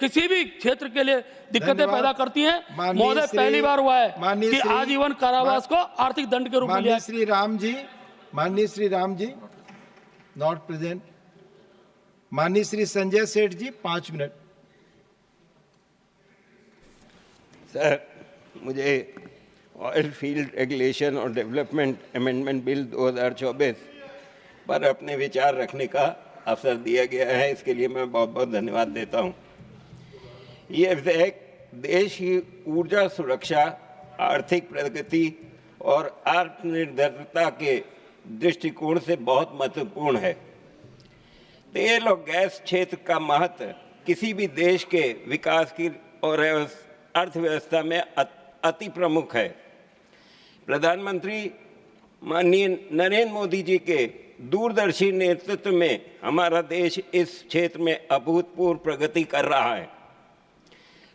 किसी भी क्षेत्र के लिए दिक्कतें पैदा करती हैं। महोदय, पहली बार हुआ है कि आजीवन कारावास को आर्थिक दंड के रूप में लिया। माननीय श्री राम जी नॉट प्रेजेंट। माननीय श्री संजय सेठ जी 5 मिनट। सर, मुझे ऑयल फील्ड रेगुलेशन और डेवलपमेंट अमेंडमेंट बिल 2024 पर अपने विचार रखने का अवसर दिया गया है। इसके लिए मैं बहुत बहुत धन्यवाद देता हूं। ये विधेयक देश की ऊर्जा सुरक्षा, आर्थिक प्रगति और आत्मनिर्भरता के दृष्टिकोण से बहुत महत्वपूर्ण है। तेल और गैस क्षेत्र का महत्व किसी भी देश के विकास की और अर्थव्यवस्था में अति प्रमुख है। प्रधानमंत्री माननीय नरेंद्र मोदी जी के दूरदर्शी नेतृत्व में हमारा देश इस क्षेत्र में अभूतपूर्व प्रगति कर रहा है।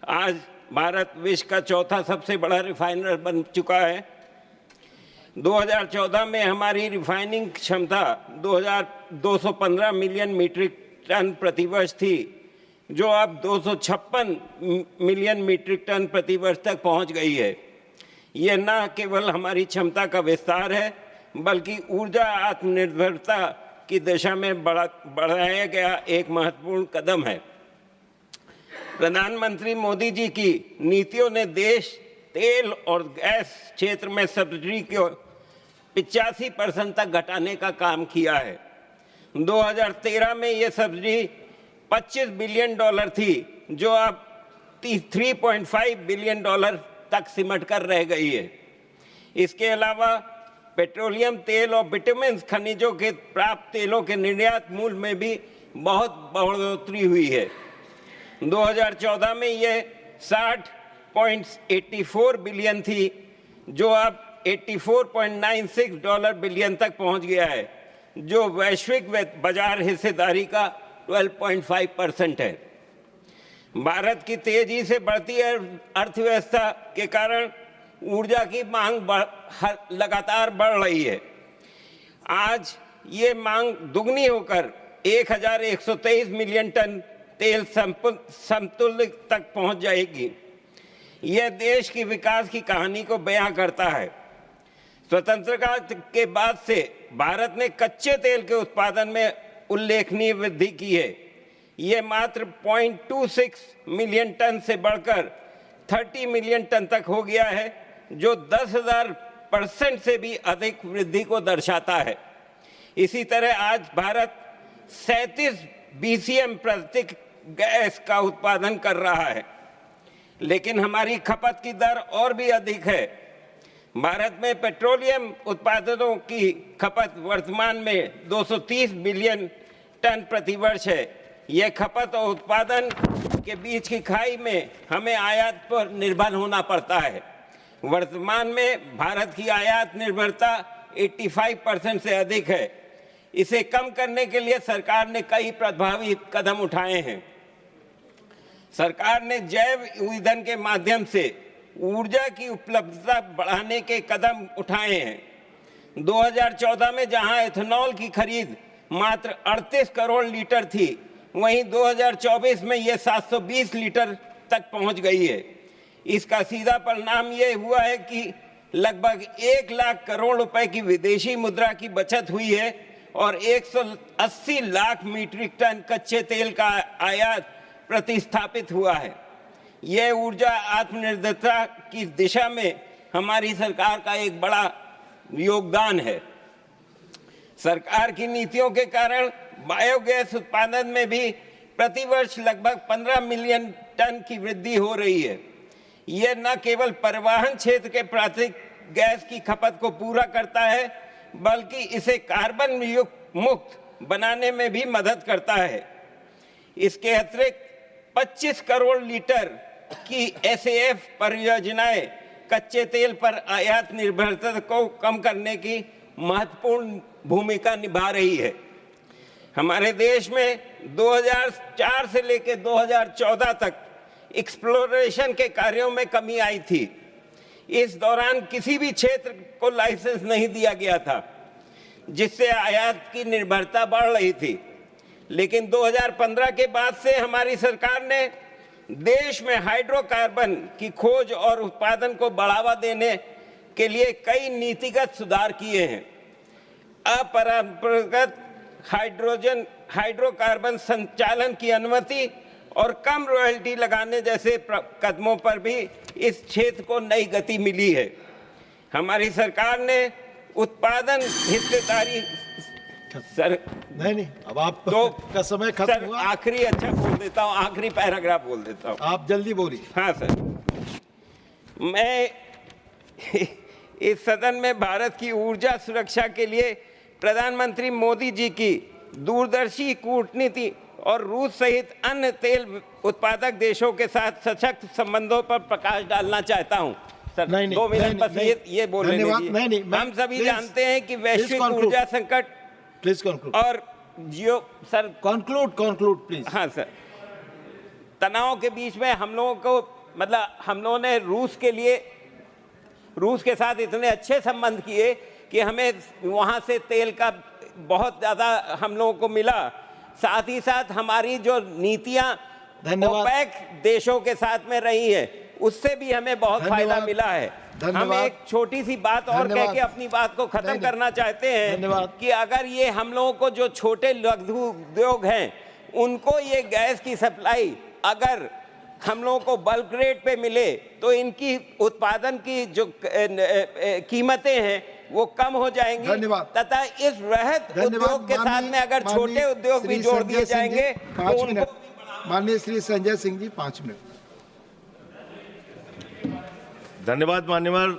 आज भारत विश्व का चौथा सबसे बड़ा रिफाइनर बन चुका है। 2014 में हमारी रिफाइनिंग क्षमता 215 मिलियन मीट्रिक टन प्रतिवर्ष थी, जो अब 256 मिलियन मीट्रिक टन प्रतिवर्ष तक पहुंच गई है। यह न केवल हमारी क्षमता का विस्तार है, बल्कि ऊर्जा आत्मनिर्भरता की दिशा में बढ़ाया गया एक महत्वपूर्ण कदम है। प्रधानमंत्री मोदी जी की नीतियों ने देश तेल और गैस क्षेत्र में सब्सिडी को 85% तक घटाने का काम किया है। 2013 में ये सब्सिडी $25 बिलियन थी, जो अब $3.5 बिलियन तक सिमट कर रह गई है। इसके अलावा पेट्रोलियम तेल और विटामिन खनिजों के प्राप्त तेलों के निर्यात मूल्य में भी बहुत बढ़ोतरी हुई है। 2014 में ये $60.84 बिलियन थी, जो अब $84.96 बिलियन तक पहुंच गया है, जो वैश्विक बाजार हिस्सेदारी का 12.5% है। भारत की तेजी से बढ़ती अर्थव्यवस्था के कारण ऊर्जा की मांग लगातार बढ़ रही है। आज ये मांग दुगनी होकर 1123 मिलियन टन तेल समतुल्य तक पहुंच जाएगी। यह देश की विकास की कहानी को बयां करता है। स्वतंत्रता के बाद से भारत ने कच्चे तेल के उत्पादन में उल्लेखनीय वृद्धि की है। यह मात्र 0.26 मिलियन टन से बढ़कर 30 मिलियन टन तक हो गया है, जो 10,000% से भी अधिक वृद्धि को दर्शाता है। इसी तरह आज भारत 37 BCM प्रति गैस का उत्पादन कर रहा है, लेकिन हमारी खपत की दर और भी अधिक है। भारत में पेट्रोलियम उत्पादों की खपत वर्तमान में 230 बिलियन टन प्रतिवर्ष है। यह खपत और उत्पादन के बीच की खाई में हमें आयात पर निर्भर होना पड़ता है। वर्तमान में भारत की आयात निर्भरता 85% से अधिक है। इसे कम करने के लिए सरकार ने कई प्रभावी कदम उठाए हैं। सरकार ने जैव ईंधन के माध्यम से ऊर्जा की उपलब्धता बढ़ाने के कदम उठाए हैं। 2014 में जहां एथेनॉल की खरीद मात्र 38 करोड़ लीटर थी, वहीं 2024 में यह 720 लीटर तक पहुंच गई है। इसका सीधा परिणाम यह हुआ है कि लगभग 1 लाख करोड़ रुपए की विदेशी मुद्रा की बचत हुई है और 180 लाख मीट्रिक टन कच्चे तेल का आयात प्रतिस्थापित हुआ है। यह ऊर्जा आत्मनिर्भरता की दिशा में हमारी सरकार का एक बड़ा योगदान है। सरकार की नीतियों के कारण बायोगैस उत्पादन में भी प्रतिवर्ष लगभग 15 मिलियन टन की वृद्धि हो रही है। यह न केवल परिवहन क्षेत्र के प्राकृतिक गैस की खपत को पूरा करता है, बल्कि इसे कार्बन मुक्त बनाने में भी मदद करता है। इसके अतिरिक्त 25 करोड़ लीटर की SAF परियोजनाएं कच्चे तेल पर आयात निर्भरता को कम करने की महत्वपूर्ण भूमिका निभा रही है। हमारे देश में 2004 से लेकर 2014 तक एक्सप्लोरेशन के कार्यों में कमी आई थी। इस दौरान किसी भी क्षेत्र को लाइसेंस नहीं दिया गया था, जिससे आयात की निर्भरता बढ़ रही थी। लेकिन 2015 के बाद से हमारी सरकार ने देश में हाइड्रोकार्बन की खोज और उत्पादन को बढ़ावा देने के लिए कई नीतिगत सुधार किए हैं। अपरंपरागत हाइड्रोकार्बन संचालन की अनुमति और कम रॉयल्टी लगाने जैसे कदमों पर भी इस क्षेत्र को नई गति मिली है। हमारी सरकार ने उत्पादन हिस्सेदारी सर नहीं, अब आप तो का समय खत्म हुआ। आखिरी अच्छा बोल देता हूँ, आखिरी पैराग्राफ बोल देता हूँ। आप जल्दी बोलिए। हाँ सर, मैं इस सदन में भारत की ऊर्जा सुरक्षा के लिए प्रधानमंत्री मोदी जी की दूरदर्शी कूटनीति और रूस सहित अन्य तेल उत्पादक देशों के साथ सशक्त संबंधों पर प्रकाश डालना चाहता हूं। सर, नहीं, 2 मिनट बस ये बोलने दीजिए। हम सभी जानते हैं कि वैश्विक ऊर्जा संकट प्लीज कंक्लूड और जियो सर कंक्लूड प्लीज। हाँ सर, तनाव के बीच में हम लोगों को मतलब हम लोगों ने रूस के साथ इतने अच्छे संबंध किए कि हमें वहाँ से तेल का बहुत ज़्यादा हम लोगों को मिला। साथ ही साथ हमारी जो नीतियाँ ओपेक देशों के साथ में रही है उससे भी हमें बहुत फायदा मिला है। हम एक छोटी सी बात और कह के अपनी बात को खत्म करना चाहते हैं कि अगर ये हम लोगों को जो छोटे लघु उद्योग हैं उनको ये गैस की सप्लाई अगर हम लोगों को बल्क रेट पे मिले तो इनकी उत्पादन की जो कीमतें हैं वो कम हो जाएंगी तथा इस वृहद उद्योग के साथ में अगर छोटे उद्योग भी जोड़ दिए जाएंगे तो उनको। माननीय श्री संजय सिंह जी 5 मिनट। धन्यवाद मान्यवर।